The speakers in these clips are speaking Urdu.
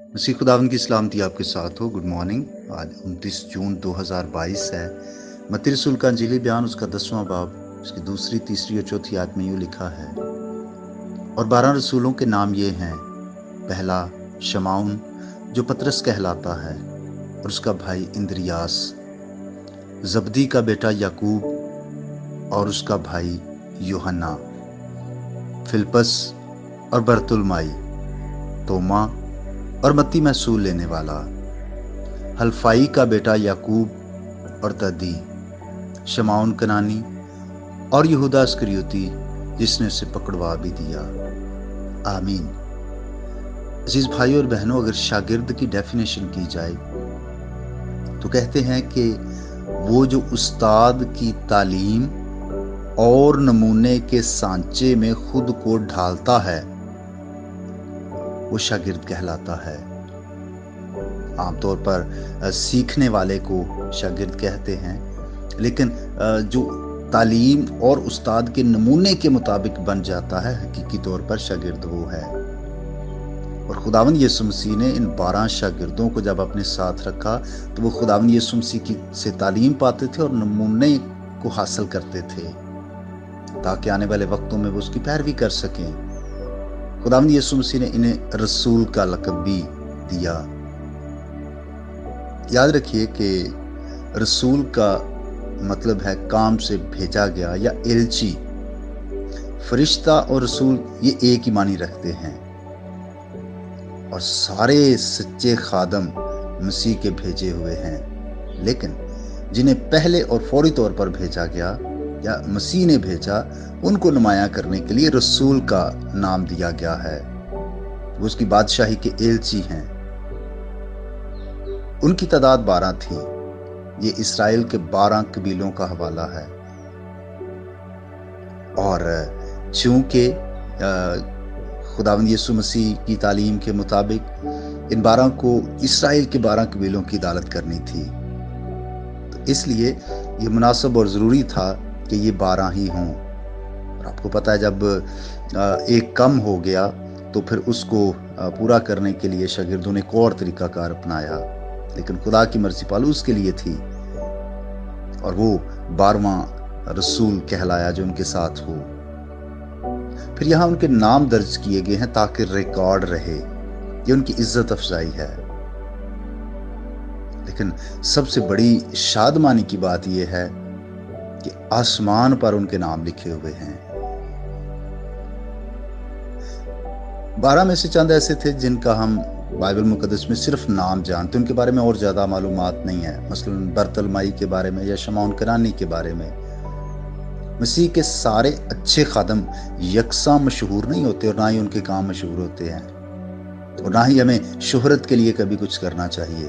مسیح خداوند کی سلامتی آپ کے ساتھ ہو۔ Good morning. آج 29 جون 2022 ہے۔ متی رسول کا انجیلی بیان اس کا 10واں باب اس کی دوسری، تیسری اور چوتھی آیت میں یوں لکھا ہے، اور 12 رسولوں کے نام یہ ہیں: پہلا شمعون جو پطرس کہلاتا ہے اور اس کا بھائی اندریاس، زبدی کا بیٹا یعقوب اور اس کا بھائی یوحنا، فلپس اور برتلمائی، توما اور متی محصول لینے والا، حلفائی کا بیٹا یعقوب اور تدی، شمعون کنانی اور یہودا اسکریوتی جس نے اسے پکڑوا بھی دیا۔ آمین۔ عزیز بھائیو اور بہنوں، اگر شاگرد کی ڈیفینیشن کی جائے تو کہتے ہیں کہ وہ جو استاد کی تعلیم اور نمونے کے سانچے میں خود کو ڈھالتا ہے وہ شاگرد کہلاتا ہے۔ عام طور پر سیکھنے والے کو شاگرد کہتے ہیں، لیکن جو تعلیم اور استاد کے نمونے کے مطابق بن جاتا ہے حقیقی طور پر شاگرد وہ ہے۔ اور خداوند یسوع مسیح نے ان 12 شاگردوں کو جب اپنے ساتھ رکھا تو وہ خداوند یسوع مسیح سے تعلیم پاتے تھے اور نمونے کو حاصل کرتے تھے تاکہ آنے والے وقتوں میں وہ اس کی پیروی کر سکیں۔ خداوند یسوع مسیح نے انہیں رسول کا لقب بھی دیا۔ یاد رکھیے کہ رسول کا مطلب ہے کام سے بھیجا گیا یا ایلچی۔ فرشتہ اور رسول یہ ایک ہی معنی رکھتے ہیں، اور سارے سچے خادم مسیح کے بھیجے ہوئے ہیں، لیکن جنہیں پہلے اور فوری طور پر بھیجا گیا یا مسیح نے بھیجا ان کو نمایاں کرنے کے لیے رسول کا نام دیا گیا ہے۔ وہ اس کی بادشاہی کے ایلچی ہیں۔ ان کی تعداد 12 تھی۔ یہ اسرائیل کے 12 قبیلوں کا حوالہ ہے، اور چونکہ خداوند یسوع مسیح کی تعلیم کے مطابق ان 12 کو اسرائیل کے 12 قبیلوں کی عدالت کرنی تھی، تو اس لیے یہ مناسب اور ضروری تھا کہ یہ 12 ہی ہوں۔ اور آپ کو پتہ ہے جب ایک کم ہو گیا تو پھر اس کو پورا کرنے کے لیے شاگردوں نے ایک اور طریقہ کار اپنایا، لیکن خدا کی مرضی پالوس کے لیے تھی، اور وہ 12واں رسول کہلایا جو ان کے ساتھ ہو۔ پھر یہاں ان کے نام درج کیے گئے ہیں تاکہ ریکارڈ رہے، یہ ان کی عزت افزائی ہے۔ لیکن سب سے بڑی شادمانی کی بات یہ ہے کہ آسمان پر ان کے نام لکھے ہوئے ہیں۔ 12 میں سے چند ایسے تھے جن کا ہم بائبل مقدس میں صرف نام جانتے، ان کے بارے میں اور زیادہ معلومات نہیں ہے، مثلا برتلمائی کے بارے میں یا شمعون کنانی کے بارے میں۔ مسیح کے سارے اچھے خادم یکساں مشہور نہیں ہوتے، اور نہ ہی ان کے کام مشہور ہوتے ہیں، اور نہ ہی ہمیں شہرت کے لیے کبھی کچھ کرنا چاہیے۔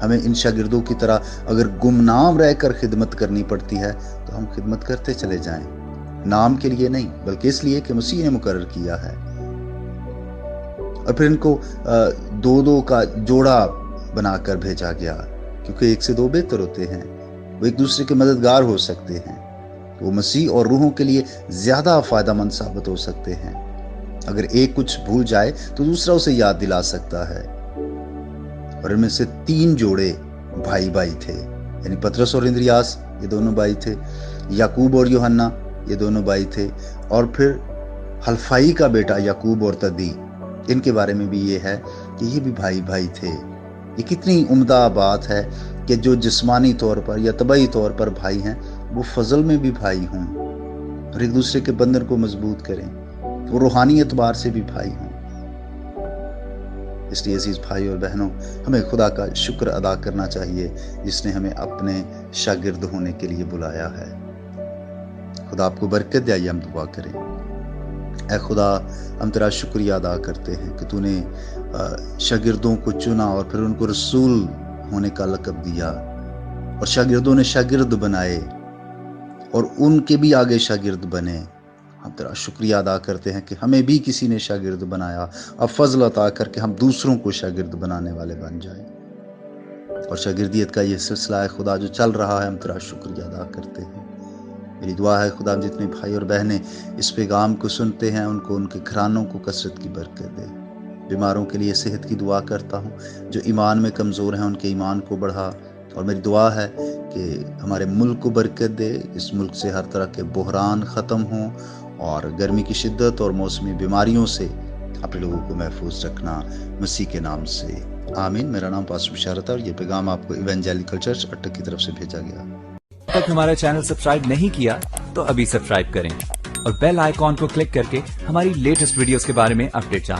ہمیں ان شاگردوں کی طرح اگر گمنام رہ کر خدمت کرنی پڑتی ہے تو ہم خدمت کرتے چلے جائیں، نام کے لیے نہیں بلکہ اس لیے کہ مسیح نے مقرر کیا ہے۔ اور پھر ان کو 2 کا جوڑا بنا کر بھیجا گیا، کیونکہ 1 سے 2 بہتر ہوتے ہیں، وہ ایک دوسرے کے مددگار ہو سکتے ہیں، وہ مسیح اور روحوں کے لیے زیادہ فائدہ مند ثابت ہو سکتے ہیں۔ اگر ایک کچھ بھول جائے تو دوسرا اسے یاد دلا سکتا ہے۔ اور ان میں سے 3 جوڑے بھائی بھائی تھے، یعنی پطرس اور اندریاس یہ دونوں بھائی تھے، یعقوب اور یوحنا یہ دونوں بھائی تھے، اور پھر حلفائی کا بیٹا یعقوب اور تدی، ان کے بارے میں بھی یہ ہے کہ یہ بھی بھائی بھائی تھے۔ یہ کتنی عمدہ بات ہے کہ جو جسمانی طور پر یا طبعی طور پر بھائی ہیں وہ فضل میں بھی بھائی ہوں اور ایک دوسرے کے بندھن کو مضبوط کریں، وہ روحانی اعتبار سے بھی بھائی ہوں۔ اس لیے عزیز بھائی اور بہنوں، ہمیں خدا کا شکر ادا کرنا چاہیے جس نے ہمیں اپنے شاگرد ہونے کے لیے بلایا ہے۔ خدا آپ کو برکت دے۔ آئیے ہم دعا کریں۔ اے خدا، ہم تیرا شکریہ ادا کرتے ہیں کہ تو نے شاگردوں کو چنا اور پھر ان کو رسول ہونے کا لقب دیا، اور شاگردوں نے شاگرد بنائے اور ان کے بھی آگے شاگرد بنے۔ ہم تیرا شکریہ ادا کرتے ہیں کہ ہمیں بھی کسی نے شاگرد بنایا، اب فضل عطا کر کے ہم دوسروں کو شاگرد بنانے والے بن جائیں۔ اور شاگردیت کا یہ سلسلہ ہے خدا جو چل رہا ہے، ہم تیرا شکریہ ادا کرتے ہیں۔ میری دعا ہے خدا جتنے بھائی اور بہنیں اس پیغام کو سنتے ہیں ان کو ان کے گھرانوں کو کثرت کی برکت دے۔ بیماروں کے لیے صحت کی دعا کرتا ہوں، جو ایمان میں کمزور ہیں ان کے ایمان کو بڑھا، اور میری دعا ہے کہ ہمارے ملک کو برکت دے، اس ملک سے ہر طرح کے بحران ختم ہوں، اور گرمی کی شدت اور موسمی بیماریوں سے اپنے لوگوں کو محفوظ رکھنا، مسیح کے نام سے آمین۔ میرا نام پاسٹر بشارت ہے اور یہ پیغام آپ کو ایونجیلیکل چرچ اٹک کی طرف سے بھیجا گیا۔ اب تک ہمارا چینل سبسکرائب نہیں کیا تو ابھی سبسکرائب کریں اور بیل آئیکن کو کلک کر کے ہماری لیٹسٹ ویڈیوز کے بارے میں اپڈیٹ جانیں۔